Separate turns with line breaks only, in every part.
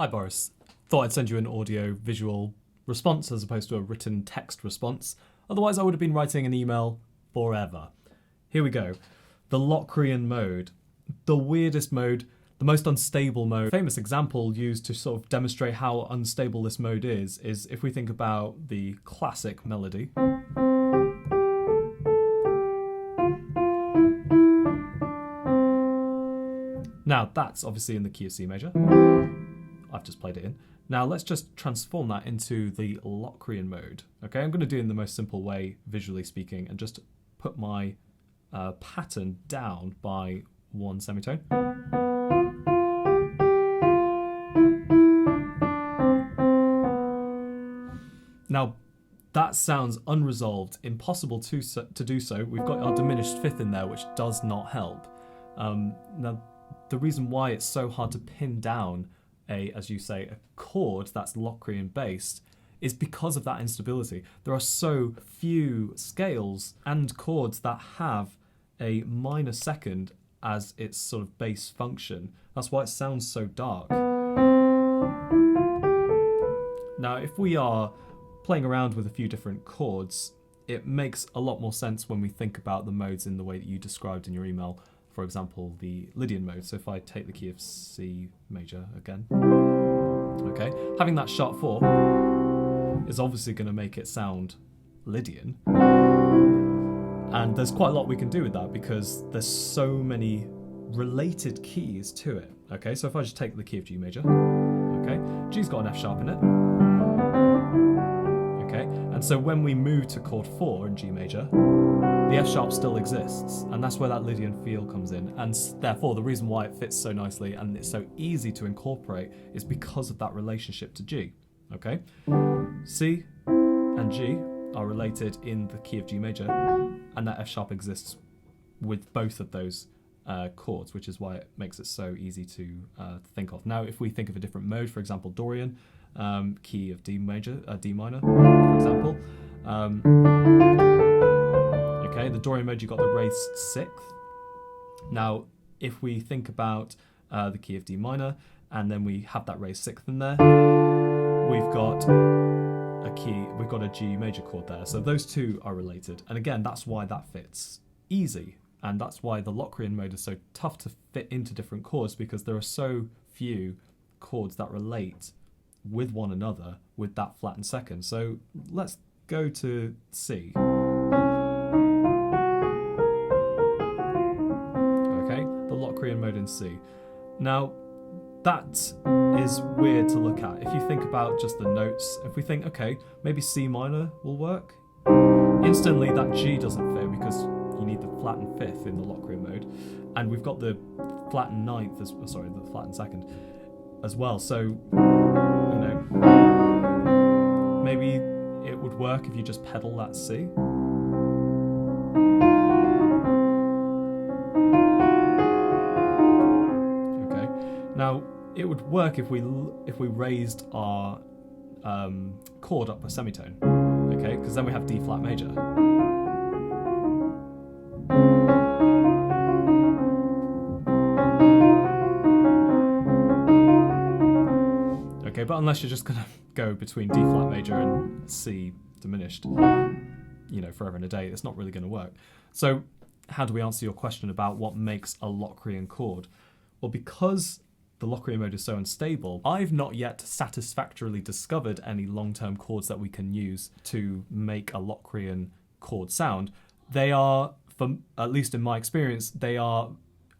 Hi Boris. Thought I'd send you an audio-visual response as opposed to a written text response. Otherwise I would have been writing an email forever. Here we go. The Locrian mode. The weirdest mode, the most unstable mode. A famous example used to sort of demonstrate how unstable this mode is if we think about the classic melody. Now that's obviously in the key of C major. I've just played it in. Now let's just transform that into the Locrian mode. Okay, I'm going to do it in the most simple way, visually speaking, and just put my pattern down by one semitone. Now that sounds unresolved, impossible to do so. We've got our diminished fifth in there, which does not help. Now the reason why it's so hard to pin down as you say, a chord that's Locrian based is because of that instability. There are so few scales and chords that have a minor second as its sort of bass function. That's why it sounds so dark. Now, if we are playing around with a few different chords, it makes a lot more sense when we think about the modes in the way that you described in your email. For example, the Lydian mode. So if I take the key of C major again, okay, having that sharp 4 is obviously going to make it sound Lydian. And there's quite a lot we can do with that because there's so many related keys to it. Okay, so if I just take the key of G major, okay, G's got an F sharp in it. Okay, and so when we move to chord 4 in G major, the F sharp still exists, and that's where that Lydian feel comes in, and therefore the reason why it fits so nicely and it's so easy to incorporate is because of that relationship to G. Okay, C and G are related in the key of G major, and that F sharp exists with both of those chords, which is why it makes it so easy to think of. Now, if we think of a different mode, for example, Dorian, key of D major, D minor, for example. Okay, the Dorian mode, you've got the raised sixth. Now, if we think about the key of D minor, and then we have that raised sixth in there, we've got a G major chord there. So those two are related. And again, that's why that fits easy. And that's why the Locrian mode is so tough to fit into different chords, because there are so few chords that relate with one another with that flattened second. So let's go to C. Okay, the Locrian mode in C. Now, that is weird to look at. If you think about just the notes, if we think, okay, maybe C minor will work, instantly that G doesn't fit because you need the flattened fifth in the Locrian mode, and we've got the flattened ninth, the flattened second as well. So, you know, maybe it would work if you just pedal that C. Okay, now it would work if we raised our chord up a semitone. Okay, because then we have D flat major. Okay, but unless you're just going to go between D flat major and C diminished, you know, forever and a day, it's not really going to work. So how do we answer your question about what makes a Locrian chord? Well, because the Locrian mode is so unstable, I've not yet satisfactorily discovered any long-term chords that we can use to make a Locrian chord sound. They are, at least in my experience, they are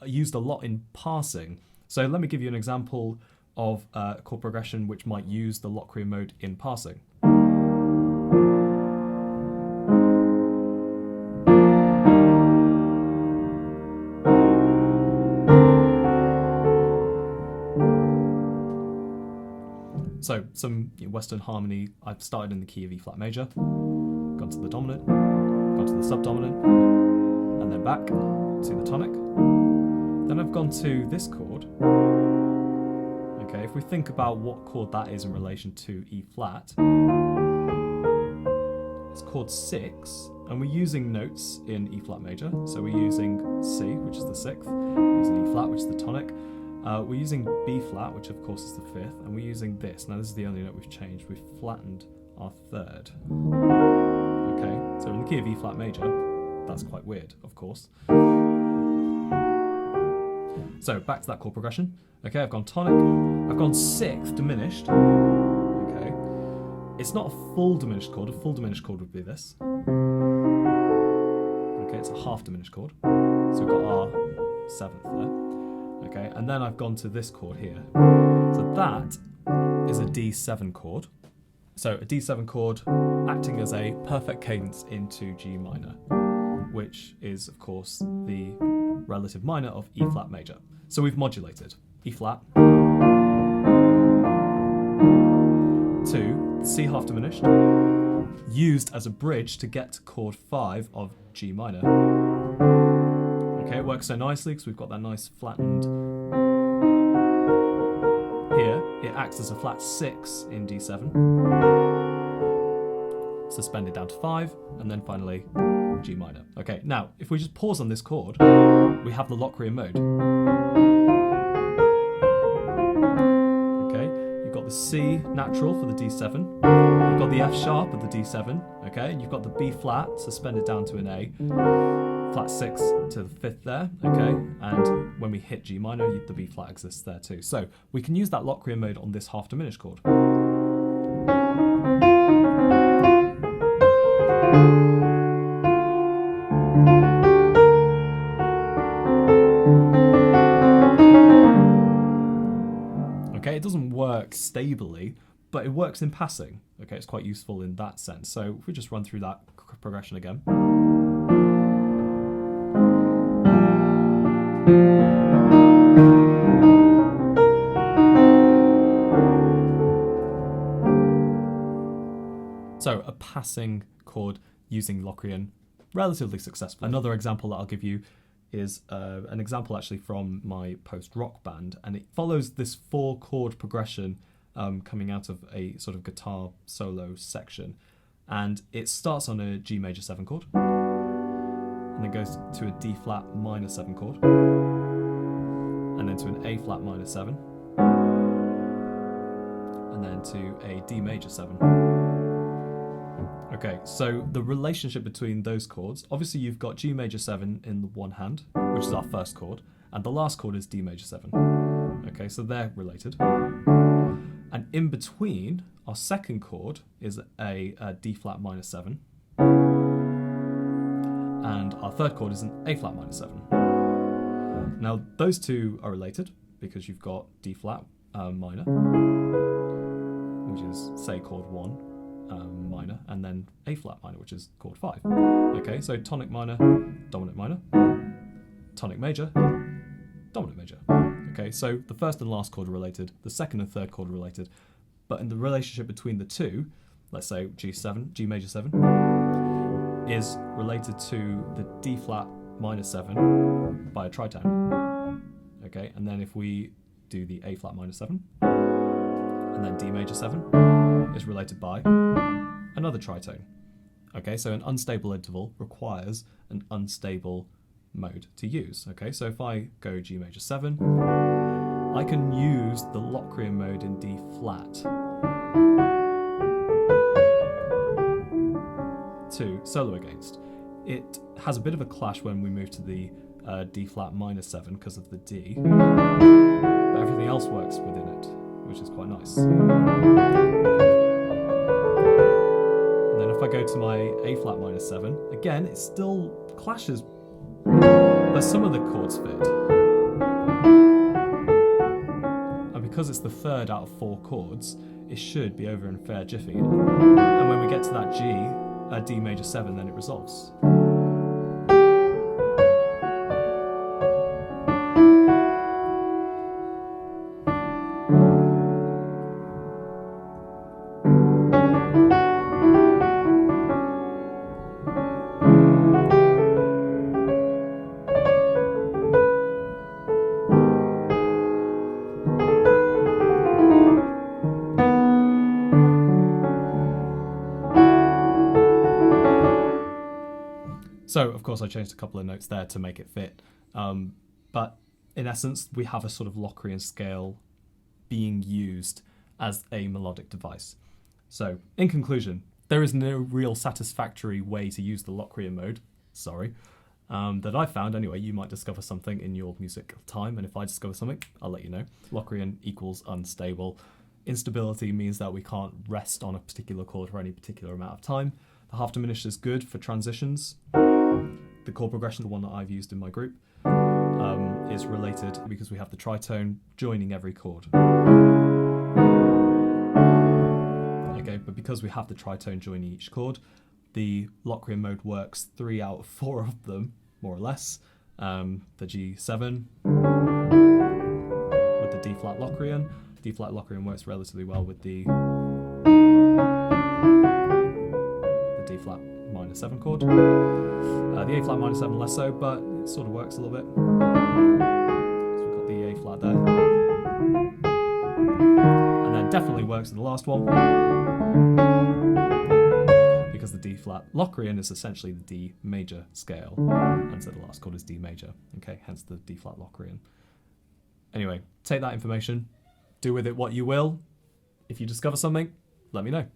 used a lot in passing. So let me give you an example of a chord progression which might use the Locrian mode in passing. So some Western harmony, I've started in the key of E flat major, gone to the dominant, gone to the subdominant, and then back to the tonic. Then I've gone to this chord. Okay, if we think about what chord that is in relation to E flat, it's chord 6, and we're using notes in E flat major. So we're using C, which is the 6th, we're using E flat, which is the tonic, We're using B flat, which of course is the fifth, and we're using this. Now this is the only note we've changed. We've flattened our third. Okay, so in the key of E flat major, that's quite weird, of course. So back to that chord progression. Okay, I've gone tonic, I've gone sixth diminished. Okay, it's not a full diminished chord. A full diminished chord would be this. Okay, it's a half diminished chord. So we've got our seventh there. Okay, and then I've gone to this chord here. So that is a D7 chord. So a D7 chord acting as a perfect cadence into G minor, which is, of course, the relative minor of E flat major. So we've modulated E flat to C half diminished, used as a bridge to get to chord 5 of G minor. Okay, it works so nicely because we've got that nice flattened. Here, it acts as a flat 6 in D7, suspended down to 5, and then finally G minor. Okay, now, if we just pause on this chord, we have the Locrian mode. Okay, you've got the C natural for the D7, you've got the F sharp of the D7, okay, and you've got the B flat suspended down to an A, flat 6 to the 5th there, okay, and when we hit G minor, the B flat exists there too. So we can use that Locrian mode on this half diminished chord. Okay, it doesn't work stably, but it works in passing. Okay, it's quite useful in that sense. So if we just run through that progression again. So a passing chord using Locrian, relatively successful. Another example that I'll give you is an example actually from my post-rock band, and it follows this 4-chord progression coming out of a sort of guitar solo section, and it starts on a G major 7 chord, and then goes to a D flat minor 7 chord, and then to an A flat minor 7, and then to a D major 7. Okay, so the relationship between those chords, obviously you've got G major 7 in the one hand, which is our first chord, and the last chord is D major 7. Okay, so they're related. And in between, our second chord is a D flat minor 7, and our third chord is an A flat minor 7. Now, those two are related because you've got D flat minor, which is, say, chord 1, minor, and then A flat minor, which is chord 5. Okay, so tonic minor, dominant minor, tonic major, dominant major. Okay, so the first and last chord are related, the second and third chord are related, but in the relationship between the two, let's say G7, G major 7, is related to the D flat minor 7 by a tritone. Okay, and then if we do the A flat minor 7, and then D major 7 is related by another tritone. Okay, so an unstable interval requires an unstable mode to use. Okay, so if I go G major 7, I can use the Locrian mode in D flat to solo against. It has a bit of a clash when we move to the D flat minor 7 because of the D, but everything else works within it, which is quite nice. And then if I go to my A flat minor 7, again, it still clashes, but some of the chords fit. And because it's the third out of 4 chords, it should be over in a fair jiffy. And when we get to that G, D major 7, then it resolves. So, of course, I changed a couple of notes there to make it fit. But in essence, we have a sort of Locrian scale being used as a melodic device. So, in conclusion, there is no real satisfactory way to use the Locrian mode, that I found. Anyway, you might discover something in your music time, and if I discover something, I'll let you know. Locrian equals unstable. Instability means that we can't rest on a particular chord for any particular amount of time. The half diminished is good for transitions. The chord progression, the one that I've used in my group, is related because we have the tritone joining every chord. Okay, but because we have the tritone joining each chord, the Locrian mode works 3 out of 4 of them, more or less. The G7 with the D flat Locrian. D flat Locrian works relatively well with the D flat minor 7 chord. The A flat minor 7 less so, but it sort of works a little bit. So we've got the A flat there. And then definitely works in the last one, because the D flat Locrian is essentially the D major scale, and so the last chord is D major. Okay, hence the D flat Locrian. Anyway, take that information, do with it what you will. If you discover something, let me know.